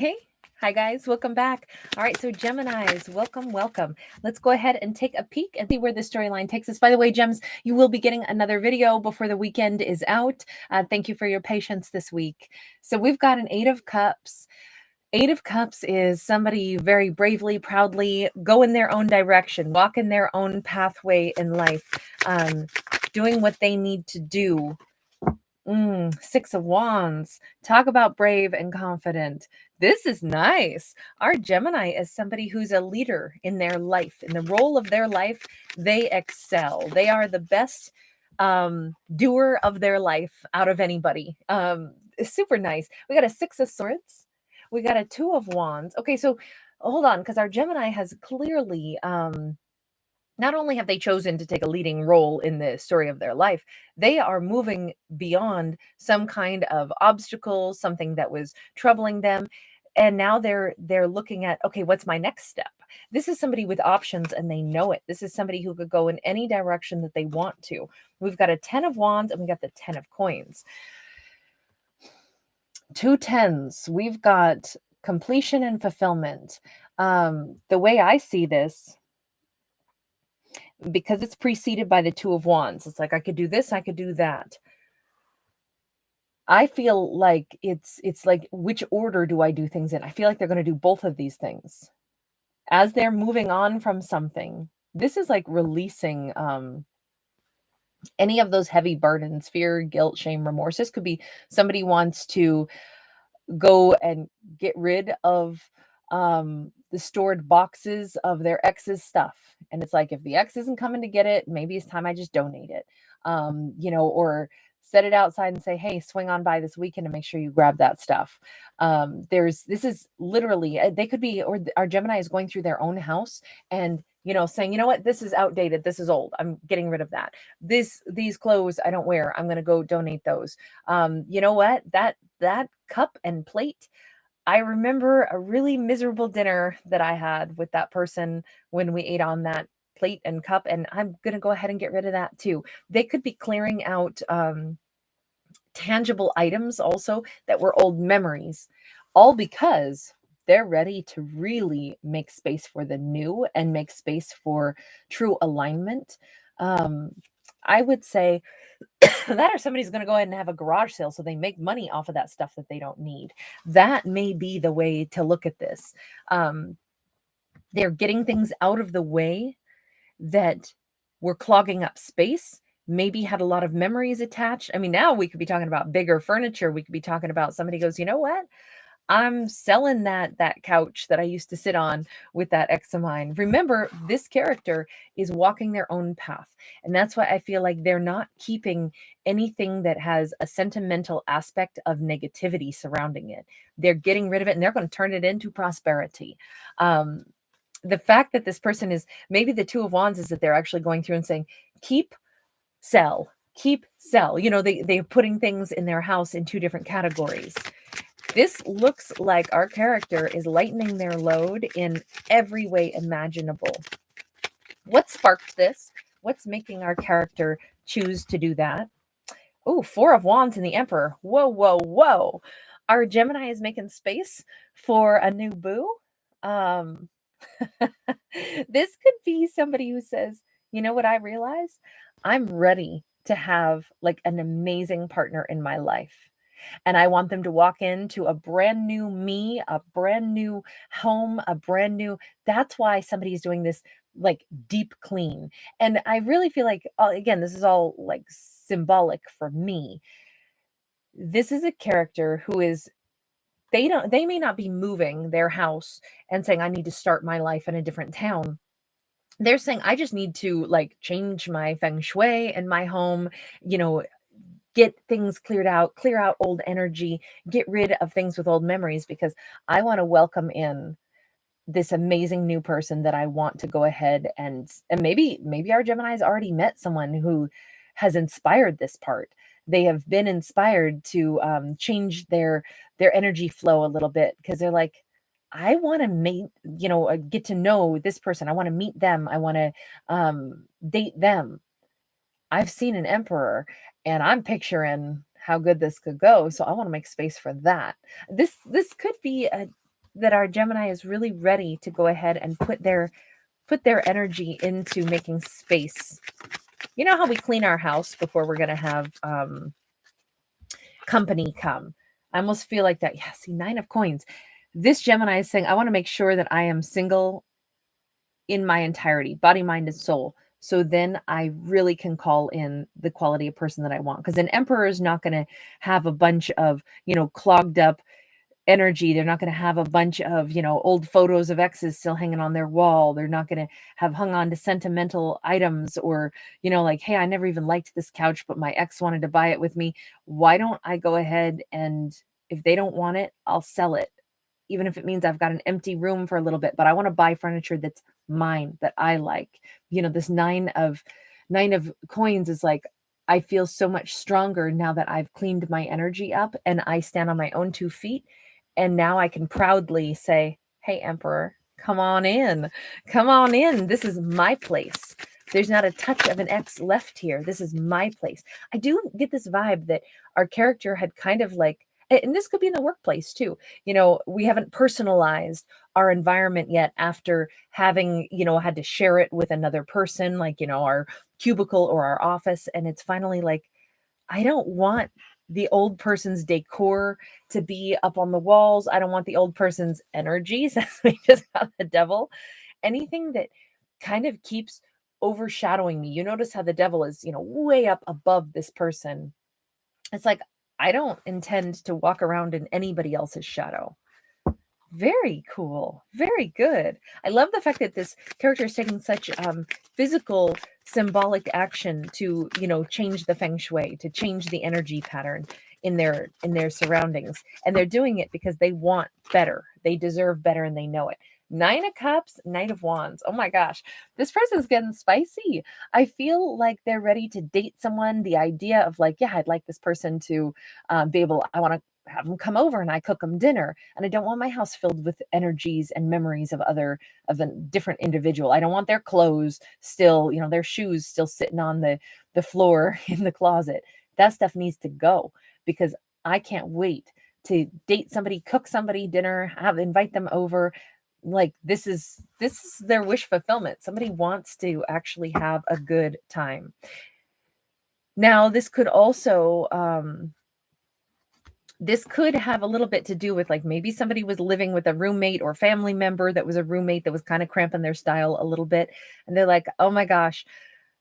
Hey, hi guys, welcome back. All right, so Geminis, welcome. Let's go ahead and take a peek and see where the storyline takes us. By the way, Gems, you will be getting another video before the weekend is out. Thank you for your patience this week. So we've got an Eight of Cups. Eight of Cups is somebody very bravely, proudly go in their own direction, walk in their own pathway in life, doing what they need to do. Six of Wands. Talk about brave and confident. This is nice. Our Gemini is somebody who's a leader in their life. In the role of their life, they excel. They are the best doer of their life out of anybody. It's super nice. We got a Six of Swords. We got a Two of Wands. Okay, so hold on, because our Gemini has clearly not only have they chosen to take a leading role in the story of their life, they are moving beyond some kind of obstacle, something that was troubling them. And now they're looking at, okay, what's my next step? This is somebody with options and they know it. This is somebody who could go in any direction that they want to. We've got a 10 of Wands and we got the 10 of Coins. Two tens. We've got completion and fulfillment. The way I see this, because it's preceded by the Two of Wands, it's like I could do this, I could do that. I feel like it's like, which order do I do things in? I feel like they're going to do both of these things as they're moving on from something. This is like releasing any of those heavy burdens, fear, guilt, shame, remorse. This could be somebody wants to go and get rid of the stored boxes of their ex's stuff. And it's like, if the ex isn't coming to get it, maybe it's time I just donate it. Or set it outside and say, hey, swing on by this weekend and make sure you grab that stuff. This is literally, they could be, or our Gemini is going through their own house and, saying, you know what, this is outdated. This is old. I'm getting rid of that. These clothes I don't wear. I'm going to go donate those. You know what, that cup and plate, I remember a really miserable dinner that I had with that person when we ate on that plate and cup, and I'm going to go ahead and get rid of that too. They could be clearing out tangible items also that were old memories, all because they're ready to really make space for the new and make space for true alignment. I would say that, or somebody's going to go ahead and have a garage sale so they make money off of that stuff that they don't need. That may be the way to look at this. They're getting things out of the way that were clogging up space, maybe had a lot of memories attached. I mean, now we could be talking about bigger furniture. We could be talking about somebody goes, you know what? I'm selling that couch that I used to sit on with that ex of mine. Remember, this character is walking their own path. And that's why I feel like they're not keeping anything that has a sentimental aspect of negativity surrounding it. They're getting rid of it and they're going to turn it into prosperity. The fact that this person is, maybe the Two of Wands is that they're actually going through and saying, keep, sell, keep, sell. They're putting things in their house in two different categories. This looks like our character is lightening their load in every way imaginable. What sparked this? What's making our character choose to do that? Oh, Four of Wands and the Emperor. Whoa. Our Gemini is making space for a new boo. This could be somebody who says, you know what I realize? I'm ready to have like an amazing partner in my life. And I want them to walk into a brand new me, a brand new home, that's why somebody's doing this like deep clean. And I really feel like, again, this is all like symbolic for me. This is a character who is, they may not be moving their house and saying, I need to start my life in a different town. They're saying, I just need to like change my feng shui in my home, get things cleared out, clear out old energy, get rid of things with old memories, because I want to welcome in this amazing new person that I want to go ahead and maybe our Gemini's already met someone who has inspired this part. They have been inspired to change their energy flow a little bit, because they're like, I want to meet, get to know this person. I want to meet them. I want to date them. I've seen an emperor and I'm picturing how good this could go. So I want to make space for that. This could be that our Gemini is really ready to go ahead and put their energy into making space. You know how we clean our house before we're going to have company come? I almost feel like that. Yeah, see, 9 of coins. This Gemini is saying, I want to make sure that I am single in my entirety, body, mind, and soul. So then I really can call in the quality of person that I want. Because an emperor is not going to have a bunch of, clogged up energy. They're not going to have a bunch of, old photos of exes still hanging on their wall. They're not going to have hung on to sentimental items or, like, hey, I never even liked this couch, but my ex wanted to buy it with me. Why don't I go ahead and if they don't want it, I'll sell it. Even if it means I've got an empty room for a little bit, but I want to buy furniture that's mine, that I like. This nine of coins is like, I feel so much stronger now that I've cleaned my energy up and I stand on my own 2 feet. And now I can proudly say, hey, Emperor, come on in. Come on in. This is my place. There's not a touch of an ex left here. This is my place. I do get this vibe that our character had kind of like, and this could be in the workplace too. We haven't personalized our environment yet after having, had to share it with another person, like, our cubicle or our office. And it's finally like, I don't want the old person's decor to be up on the walls. I don't want the old person's energies. We just got the devil. Anything that kind of keeps overshadowing me. You notice how the devil is, way up above this person. It's like, I don't intend to walk around in anybody else's shadow. Very cool. Very good. I love the fact that this character is taking such physical, symbolic action to, change the feng shui, to change the energy pattern in their surroundings. And they're doing it because they want better. They deserve better and they know it. 9 of Cups, Knight of Wands. Oh my gosh. This person's getting spicy. I feel like they're ready to date someone. The idea of like, yeah, I'd like this person to be able, I want to have them come over and I cook them dinner. And I don't want my house filled with energies and memories of a different individual. I don't want their clothes still, their shoes still sitting on the floor in the closet. That stuff needs to go because I can't wait to date somebody, cook somebody dinner, invite them over. Like this is their wish fulfillment. Somebody wants to actually have a good time. Now, this could also this could have a little bit to do with like maybe somebody was living with a roommate or family member that was a roommate that was kind of cramping their style a little bit. And they're like, oh my gosh,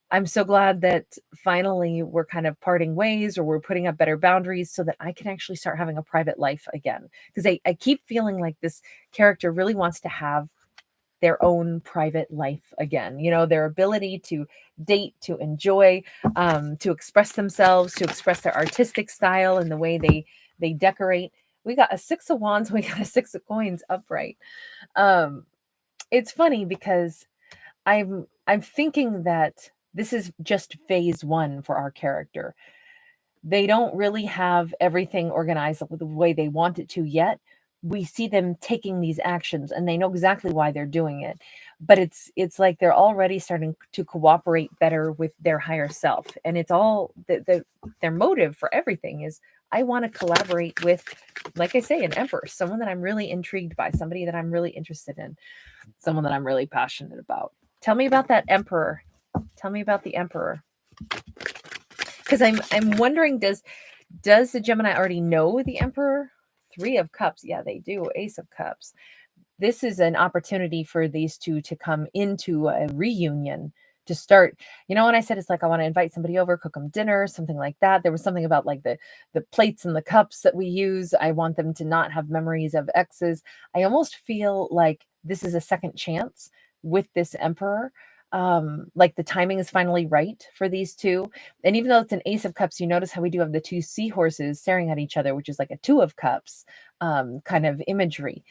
I'm so glad that finally we're kind of parting ways or we're putting up better boundaries so that I can actually start having a private life again. Because I keep feeling like this character really wants to have their own private life again, their ability to date, to enjoy, to express themselves, to express their artistic style and the way they decorate. We got a 6 of Wands, we got a 6 of Coins upright. It's funny because I'm thinking that this is just phase 1 for our character. They don't really have everything organized the way they want it to yet. We see them taking these actions and they know exactly why they're doing it. But it's like they're already starting to cooperate better with their higher self. And it's all their motive for everything is I want to collaborate with, like I say, an emperor, someone that I'm really intrigued by, somebody that I'm really interested in, someone that I'm really passionate about. Tell me about that emperor. Tell me about the emperor. Because I'm wondering, does the Gemini already know the emperor? 3 of Cups. Yeah, they do. Ace of Cups. This is an opportunity for these two to come into a reunion, to start. When I said it's like I want to invite somebody over, cook them dinner, something like that. There was something about like the plates and the cups that we use. I want them to not have memories of exes. I almost feel like this is a second chance with this emperor. Like the timing is finally right for these two. And even though it's an Ace of Cups, you notice how we do have the 2 seahorses staring at each other, which is like a 2 of Cups kind of imagery.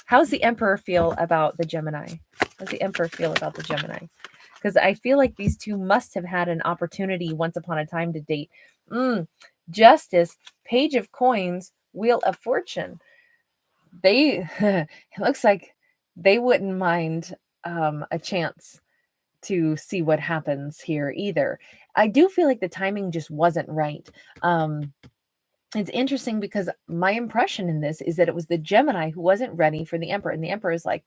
How's the Emperor feel about the Gemini? How's the Emperor feel about the Gemini? Because I feel like these two must have had an opportunity once upon a time to date. Justice, Page of Coins, Wheel of Fortune. It looks like they wouldn't mind a chance to see what happens here either. I do feel like the timing just wasn't right. it's interesting because my impression in this is that it was the Gemini who wasn't ready for the Emperor, and the Emperor is like,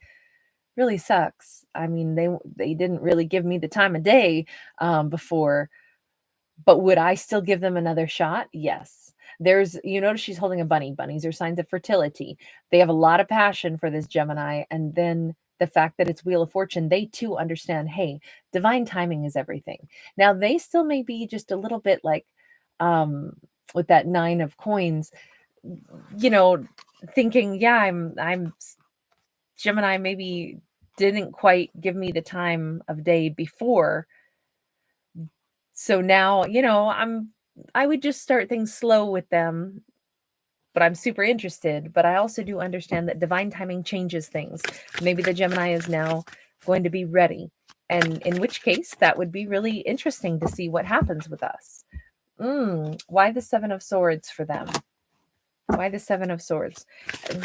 really sucks. I mean, they didn't really give me the time of day before, but would I still give them another shot? Yes. There's, you notice she's holding a bunny. Bunnies are signs of fertility. They have a lot of passion for this Gemini. And then the fact that it's Wheel of Fortune, they too understand, hey, divine timing is everything. Now, they still may be just a little bit like, with that 9 of coins, you know, thinking, yeah, I'm Gemini maybe didn't quite give me the time of day before. So now, I would just start things slow with them, but I'm super interested. But I also do understand that divine timing changes things. Maybe the Gemini is now going to be ready. And in which case, that would be really interesting to see what happens with us. Why the Seven of Swords for them? Why the Seven of Swords?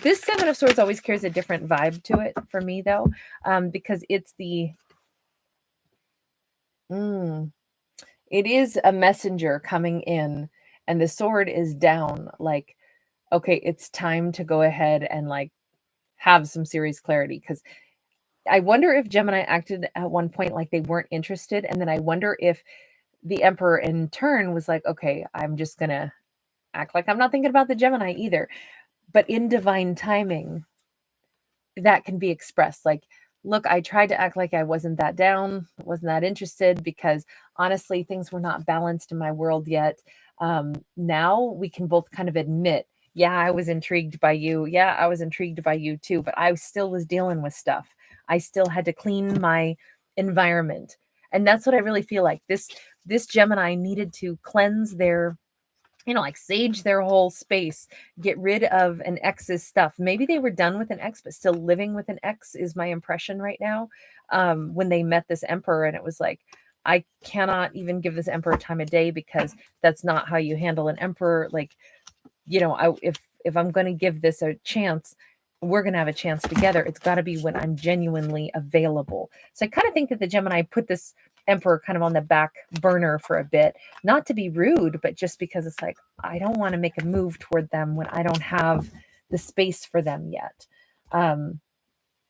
This Seven of Swords always carries a different vibe to it for me, though, because it's the... it is a messenger coming in, and the sword is down. Like, okay, it's time to go ahead and like have some serious clarity. Because I wonder if Gemini acted at one point like they weren't interested, and then I wonder if the Emperor in turn was like, okay, I'm just gonna act like I'm not thinking about the Gemini either. But in divine timing, that can be expressed like, look, I tried to act like I wasn't that down, wasn't that interested, because honestly, things were not balanced in my world yet. Now we can both kind of admit, yeah, I was intrigued by you. Yeah, I was intrigued by you too, but I still was dealing with stuff. I still had to clean my environment. And that's what I really feel like. This Gemini needed to cleanse their, like sage their whole space, get rid of an ex's stuff. Maybe they were done with an ex, but still living with an ex is my impression right now. When they met this Emperor, and it was like, I cannot even give this Emperor time of day because that's not how you handle an Emperor. Like, if I'm going to give this a chance, we're going to have a chance together. It's got to be when I'm genuinely available. So I kind of think that the Gemini put this Emperor kind of on the back burner for a bit, not to be rude, but just because it's like, I don't want to make a move toward them when I don't have the space for them yet. And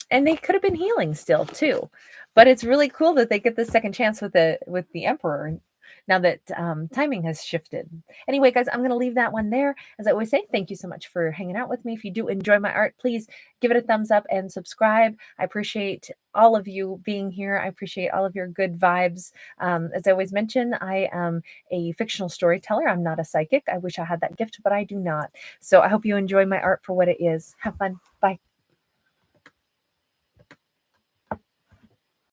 they could have been healing still too, but it's really cool that they get the second chance with the Emperor now that timing has shifted. Anyway, guys, I'm going to leave that one there. As I always say, thank you so much for hanging out with me. If you do enjoy my art, please give it a thumbs up and subscribe. I appreciate all of you being here. I appreciate all of your good vibes. As I always mention, I am a fictional storyteller. I'm not a psychic. I wish I had that gift, but I do not. So I hope you enjoy my art for what it is. Have fun. Bye.